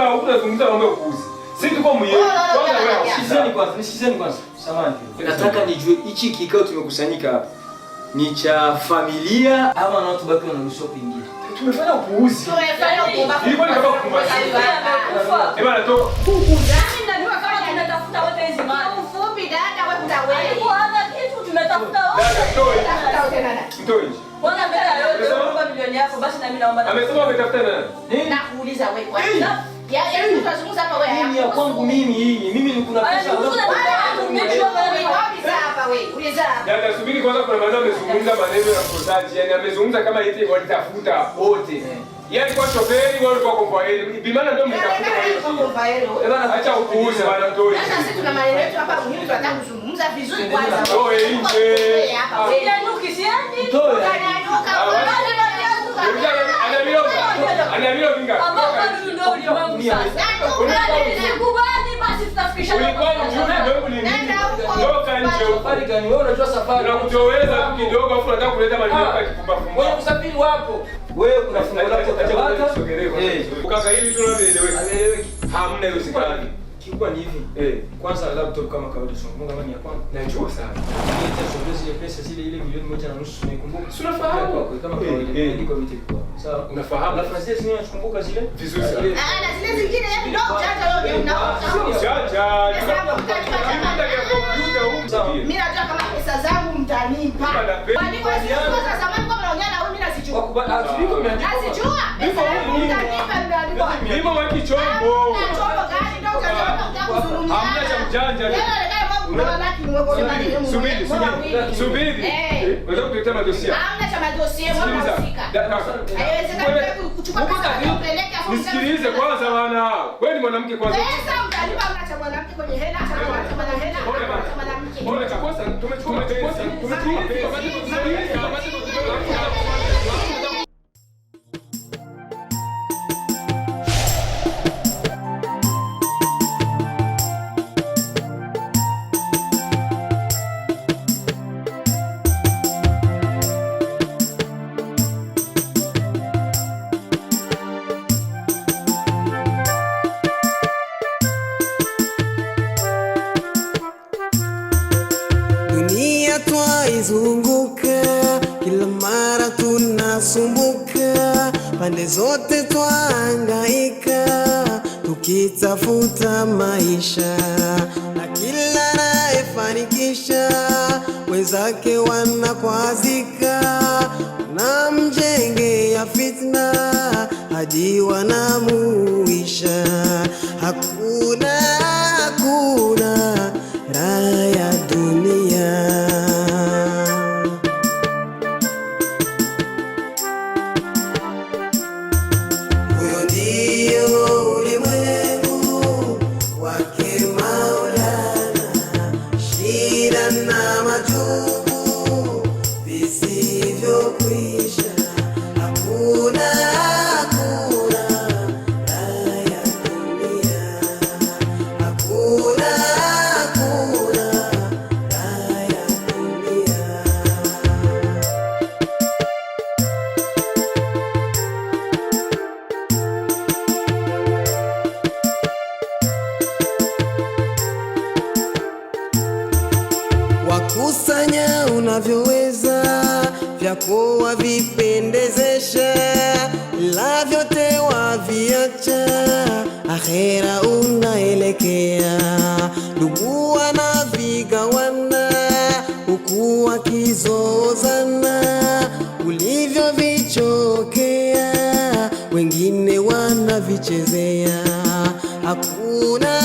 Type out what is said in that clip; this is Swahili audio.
unakaa huko unazungumza mambo ya kuuzi. Sisi tuko mwenyewe. Kwanza wewe, Sikizeni kwanza. Samahani. Nataka nijue hichi kikao tumekusanyika hapa. Ni cha familia ama na watu baki wanaruhusiwa kuingia? Tumefanya upuuzi. Ilikuwa ni kama kumbaza. Eba natoka. Ndani najua kama tunatafuta wote hizi mali. Mfupi dada wewe kutawewe. Alikuwa hana kitu tumetafuta wote. Dada toe. Bwana mbele ya yote unaomba milioni yako basi na mimi naomba. Amesema ametafuta nani? Nakuuliza wewe kwanza. Ya tunazungumza hapa wewe. Mimi ya kwangu mimi ni kuna pesa. Dada subiri kwanza, kuna maneno amezungumza maneno ya kosaji. Yaani amezungumza kama eti walitafuta wote. Yaani kwa shoferi wao kwa konvoyeri. Bimana ndio mtafuta wao. Bwana acha upuuzi bwana toe. Sasa sisi tuna maneno yetu hapa muhimu tunataka kuzungumza vizuri kwanza. Toe nje. Sianuki siani. Toe. Anamio vinga. Ambapo ndio ulimwengu sasa. Nikubali basi tutafikisha. Ulikuwa mjumbe wewe ni nini? Ndoka nje Safari gani wewe unajua safari? Unakutoweza tu kidogo afu unataka kuleta maneno ya kipumbavu. Wewe usafiri wapo. Wewe kuna fungu lako utajabaka. Kaka hili tunaeleweka. Alieleweki. Hamna hiyo sikani. Kikubwa ni hivi. Kwanza laptop kama kawaida tunakumbuka kama ni ya kwangu. Najua sana. Ile sio zile pesa zile ile milioni 1.5 nikumbuka. Si unafahamu kama kawaida ndiko vitu kwa. Sawa. Unafahamu. Na Francis ni unakumbuka zile? Vizuri sana. Na zile zingine hebu ndio chacha wewe unaona. Chacha. Mimi najua kama pesa zangu mtanipa. Kwa nini kwa zamani kama unaongea na wewe mimi nasijua. Asijua umeandika. Nasijua. Pesa yangu mtanipa ndio alikuwa. Mimi wa kichombo. Chombo gani ndio unataka kuzungumzia? Hamna cha mjanja. Subiri. Unataka kutetea madosia. Hamna cha madosia wewe unahusika. Haiwezekani kuchukua pesa kupeleka hapo. Nisikilize kwanza bwana. Wewe ni mwanamke kwanza. Pesa mtanipa hamna cha mwanamke kwenye hela cha mwanamke. Bora cha kwanza tumechukua pesa. Twaizunguka kila mara tunasumbuka, pande zote twahangaika tukitafuta maisha, na kila anayefanikisha wenzake wanakwazika, na mjenge ya fitna hadi wanamuisha. Hakuna raha ya dunia. Wakusanya unavyoweza, vyako wavipendezesha, la vyote waviacha, akhera unaelekea. Ndugu wanavigawana huku wakizozana, ulivyovichokea wengine wanavichezea. Hakuna